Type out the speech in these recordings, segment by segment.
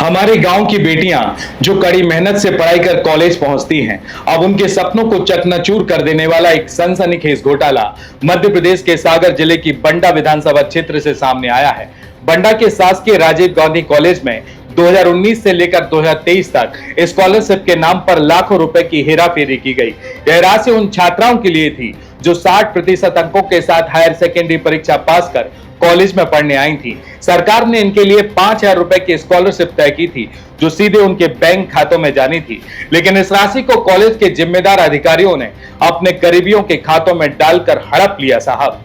हमारे गांव की बेटियां जो कड़ी मेहनत से पढ़ाई कर कॉलेज पहुंचती हैं, अब उनके सपनों को चकनाचूर कर देने वाला एक सनसनीखेज घोटाला मध्य प्रदेश के सागर जिले की बंडा विधानसभा क्षेत्र से सामने आया है। बंडा के शासकीय राजीव गांधी कॉलेज में 2019 से लेकर 2023 तक स्कॉलरशिप के नाम पर लाखों रुपए की हेराफेरी की गई। यह राशि उन छात्राओं के लिए थी जो 60% अंकों के साथ हायर सेकेंडरी परीक्षा पास कर कॉलेज में पढ़ने आई थी। सरकार ने इनके लिए 5,000 रुपए की स्कॉलरशिप तय की थी जो सीधे उनके बैंक खातों में जानी थी, लेकिन इस राशि को कॉलेज के जिम्मेदार अधिकारियों ने अपने करीबियों के खातों में डालकर हड़प लिया। साहब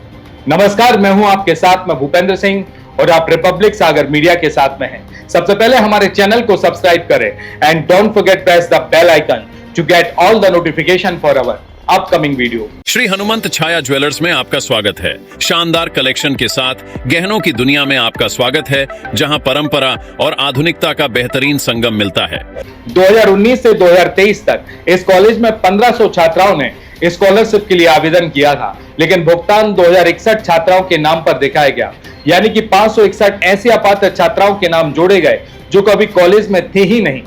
नमस्कार, मैं हूं आपके साथ में भूपेंद्र सिंह और आप रिपब्लिक सागर मीडिया के साथ में हैं। सबसे पहले हमारे चैनल को सब्सक्राइब करें and don't forget press the bell icon to get all the notification for our upcoming video. Shri Hanumant Chhaya jewellers में आपका स्वागत है। शानदार कलेक्शन के साथ गहनों की दुनिया में आपका स्वागत है, जहां परंपरा और आधुनिकता का बेहतरीन संगम मिलता है। 2019 से 2023 तक इस कॉलेज में 1500 छात्राओं ने स्कॉलरशिप के लिए आवेदन किया था, लेकिन भुगतान 2061 छात्राओं के नाम पर दिखाया गया, यानी कि 561 ऐसे अपात्र छात्राओं के नाम जोड़े गए जो कभी कॉलेज में थे ही नहीं।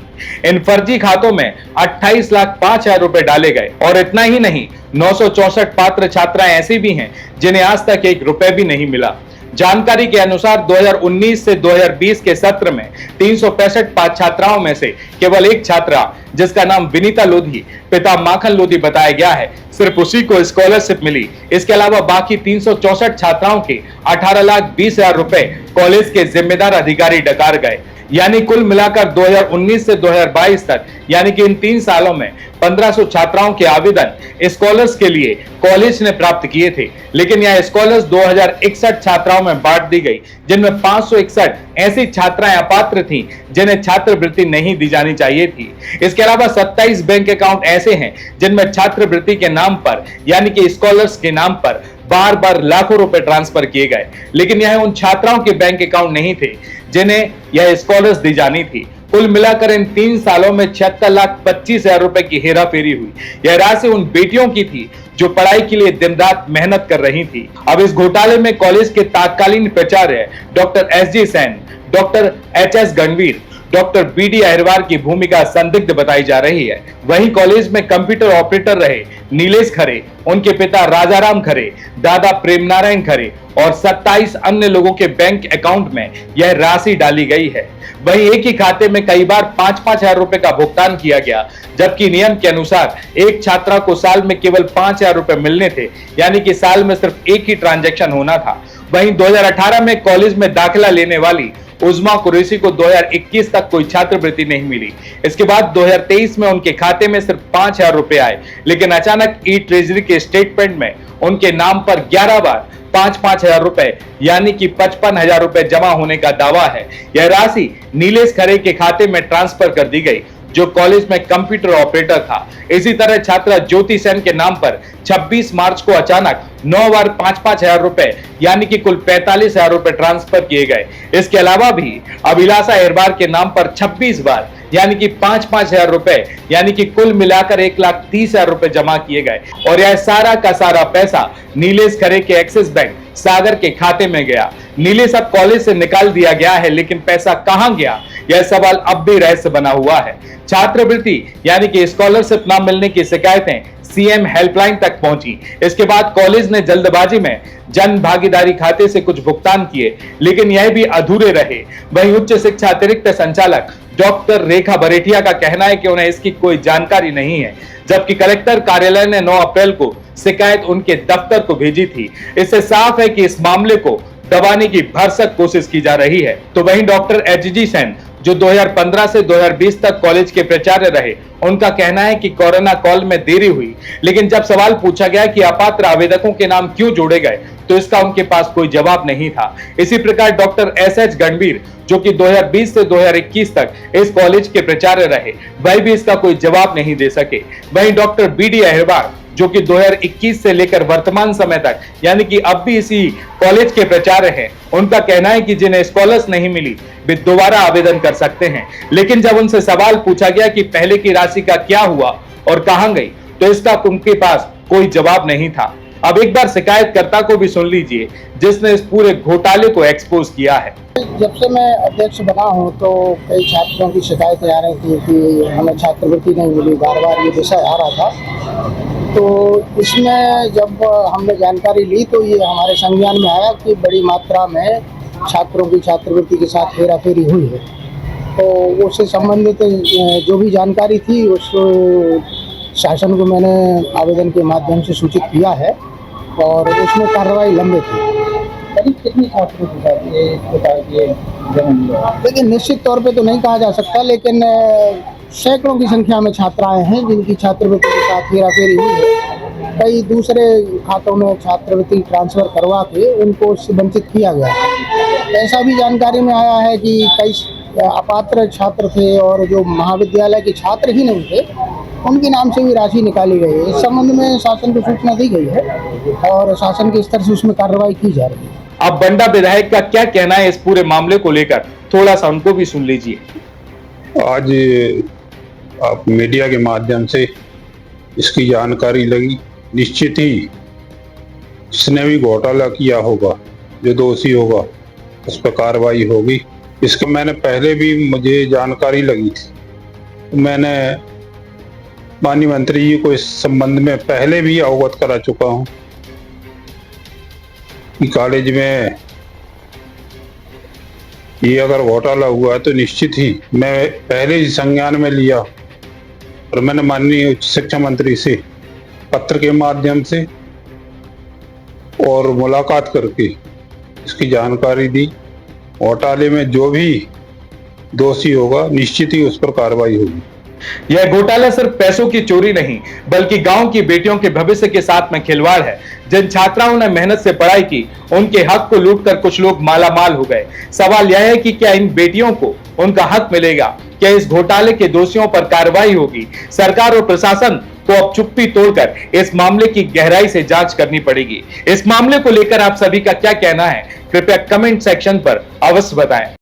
इन फर्जी खातों में 28,05,000 रुपए डाले गए और इतना ही नहीं, 964 पात्र छात्राएं ऐसी भी हैं जिन्हें आज तक 1 रुपए भी नहीं मिला। जानकारी के अनुसार 2019 से 2020 के सत्र में 365 छात्राओं में से केवल एक छात्रा, जिसका नाम विनीता लोधी पिता माखन लोधी बताया गया है, सिर्फ उसी को स्कॉलरशिप मिली। इसके अलावा बाकी 364 छात्राओं के 18,20,000 रुपए कॉलेज के जिम्मेदार अधिकारी डकार गए। यानी कुल मिलाकर 2019 से 2022 तक, यानी कि इन 3 सालों में 1500 छात्राओं के आवेदन स्कॉलर्स के लिए कॉलेज ने प्राप्त किए थे, लेकिन यह स्कॉलर्स 2061 छात्राओं में बांट दी गई, जिनमें 561 ऐसी छात्राएं अपात्र थीं जिन्हें छात्रवृत्ति नहीं दी जानी चाहिए थी। इसके अलावा 27 बैंक अकाउंट ऐसे हैं जिनमें छात्रवृत्ति के नाम पर, यानी कि स्कॉलर्स के नाम पर बार बार लाखों रुपए ट्रांसफर किए गए, लेकिन यह उन छात्राओं के बैंक अकाउंट नहीं थे जिन्हें यह स्कॉलर्स दी जानी थी। कुल मिलाकर इन 3 सालों में 76,25,000 रुपए की हेराफेरी हुई। यह राशि उन बेटियों की थी जो पढ़ाई के लिए दिन रात मेहनत कर रही थी। अब इस घोटाले में कॉलेज के तत्कालीन प्राचार्य doctor SG Sen, doctor HS Ganveer, doctor BD Ahirwar की भूमिका संदिग्ध बताई जा रही है। वहीं कॉलेज में कंप्यूटर ऑपरेटर रहे नीलेश खरे, उनके पिता राजाराम खरे, दादा प्रेम नारायण खरे और 27 अन्य लोगों के बैंक अकाउंट में यह राशि डाली गई है। वहीं एक ही खाते में कई बार 5,000 रुपए का भुगतान किया गया, जबकि नियम के अनुसार एक छात्रा को साल में केवल 5,000 रुपए मिलने थे, यानी कि साल में सिर्फ एक ही ट्रांजैक्शन होना था। वहीं 2018 में कॉलेज में दाखिला लेने वाली उजमा कुरैशी को 2021 तक कोई छात्रवृत्ति नहीं मिली। इसके बाद 2023 में उनके खाते में सिर्फ 5,000 रुपए आए, लेकिन अचानक ई ट्रेजरी के स्टेटमेंट में उनके नाम पर 11 बार 5,000 रुपए, यानी कि 55,000 रुपए जमा होने का दावा है। यह राशि नीलेश खरे के खाते में ट्रांसफर कर दी गई, जो कॉलेज में कंप्यूटर ऑपरेटर था। इसी तरह छात्रा ज्योति सेन के नाम पर 26 मार्च को अचानक 9 बार 5,000 रुपए, यानी कि कुल 45,000 रुपए ट्रांसफर किए गए। इसके अलावा भी अभिलाषा अहिरवार के नाम पर 26 बार, यानी कि 5,000 रुपए, यानी कि कुल मिलाकर 1,30,000 रुपए जमा किए गए और यह सारा का सारा पैसा नीलेश खरे के एक्सिस बैंक सागर के खाते में गया। नीलेश अब कॉलेज से निकाल दिया गया है, लेकिन पैसा कहां गया, यह सवाल अब भी रहस्य बना हुआ है। छात्रवृत्ति यानी कि स्कॉलरशिप न मिलने की शिकायतें CM हेल्पलाइन तक पहुंची। इसके बाद कॉलेज ने जल्दबाजी में जन भागीदारी खाते से कुछ भुगतान किए, लेकिन यह भी अधूरे रहे। वहीं उच्च शिक्षा अतिरिक्त संचालक डॉक्टर रेखा बरेठिया का कहना है कि उन्हें इसकी कोई जानकारी नहीं है, जबकि कलेक्टर कार्यालय ने 9 अप्रैल को शिकायत उनके दफ्तर को भेजी थी। इससे साफ है कि इस मामले को दबाने की भरसक कोशिश की जा रही है। तो वहीं डॉक्टर SG सेन, जो 2015 से 2020 तक कॉलेज के प्राचार्य रहे, उनका कहना है कि कोरोना कॉल में देरी हुई, लेकिन जब सवाल पूछा गया कि अपात्र आवेदकों के नाम क्यों जोड़े गए, तो इसका उनके पास कोई जवाब नहीं था। इसी प्रकार डॉक्टर SH गणवीर, जो कि 2020 से 2021 तक इस कॉलेज के प्राचार्य रहे, वह भी इसका कोई जवाब नहीं दे सके। वहीं डॉक्टर BD अहिरवार, जो कि 2021 से लेकर वर्तमान समय तक, यानी कि अब भी इसी कॉलेज के प्राचार्य हैं, उनका कहना है कि जिन्हें स्कॉलर्स नहीं मिली वे दोबारा आवेदन कर सकते हैं। लेकिन जब उनसे सवाल पूछा गया कि पहले की राशि का क्या हुआ और कहां गई, तो इसका उनके पास कोई जवाब नहीं था। अब एक बार शिकायतकर्ता को भी सुन लीजिए, जिसने इस पूरे घोटाले को एक्सपोज किया है। जब से मैं अध्यक्ष बना हूं तो कई छात्रों की शिकायतें आ रही थी कि हमें छात्रवृत्ति नहीं मिली, बार बार ये विषय आ रहा था। तो इसमें जब हमने जानकारी ली तो ये हमारे संज्ञान में आया कि बड़ी मात्रा में छात्रों की छात्रवृत्ति के साथ हेराफेरी हुई है। तो उससे संबंधित जो भी जानकारी थी उस शासन को मैंने आवेदन के माध्यम से सूचित किया है और उसमें कार्रवाई लंबित है। कितनी छात्रों के साथ ये लेकिन निश्चित तौर पे तो नहीं कहा जा सकता, लेकिन सैकड़ों की संख्या में छात्राएं हैं जिनकी छात्रवृत्ति के साथ हेराफेरी हुई है। कई दूसरे खातों में छात्रवृत्ति ट्रांसफर करवा के उनको उससे वंचित किया गया है। ऐसा भी जानकारी में आया है कि कई अपात्र छात्र थे और जो महाविद्यालय के छात्र ही नहीं थे उनके नाम से भी राशि निकाली गई है। इस संबंध में शासन को सूचना दी गई है और शासन के स्तर से उसमें कार्रवाई की जा रही है। अब बंडा विधायक का क्या कहना है इस पूरे मामले को लेकर, थोड़ा सा उनको भी सुन लीजिए। आज आप मीडिया के माध्यम से इसकी जानकारी लगी, निश्चित ही जिसने भी घोटाला किया होगा, जो दोषी होगा उस पर कार्रवाई होगी। इसके मैंने पहले भी मुझे जानकारी लगी थी, मैंने माननीय मंत्री जी को इस संबंध में पहले भी अवगत करा चुका हूं कि कॉलेज में ये अगर घोटाला हुआ है तो निश्चित ही मैं पहले ही संज्ञान में लिया और मैंने माननीय उच्च शिक्षा मंत्री से पत्र के माध्यम से और मुलाकात करके इसकी जानकारी दी। घोटाले में जो भी दोषी होगा निश्चित ही उस पर कार्रवाई होगी। यह घोटाला सिर्फ पैसों की चोरी नहीं बल्कि गांव की बेटियों के भविष्य के साथ में खिलवाड़ है। जिन छात्राओं ने मेहनत से पढ़ाई की उनके हक को लूटकर कुछ लोग मालामाल हो गए। सवाल यह है कि क्या इन बेटियों को उनका हक मिलेगा? क्या इस घोटाले के दोषियों पर कार्रवाई होगी? सरकार और प्रशासन को अब चुप्पी तोड़कर इस मामले की गहराई से जांच करनी पड़ेगी। इस मामले को लेकर आप सभी का क्या कहना है, कृपया कमेंट सेक्शन पर अवश्य बताएं।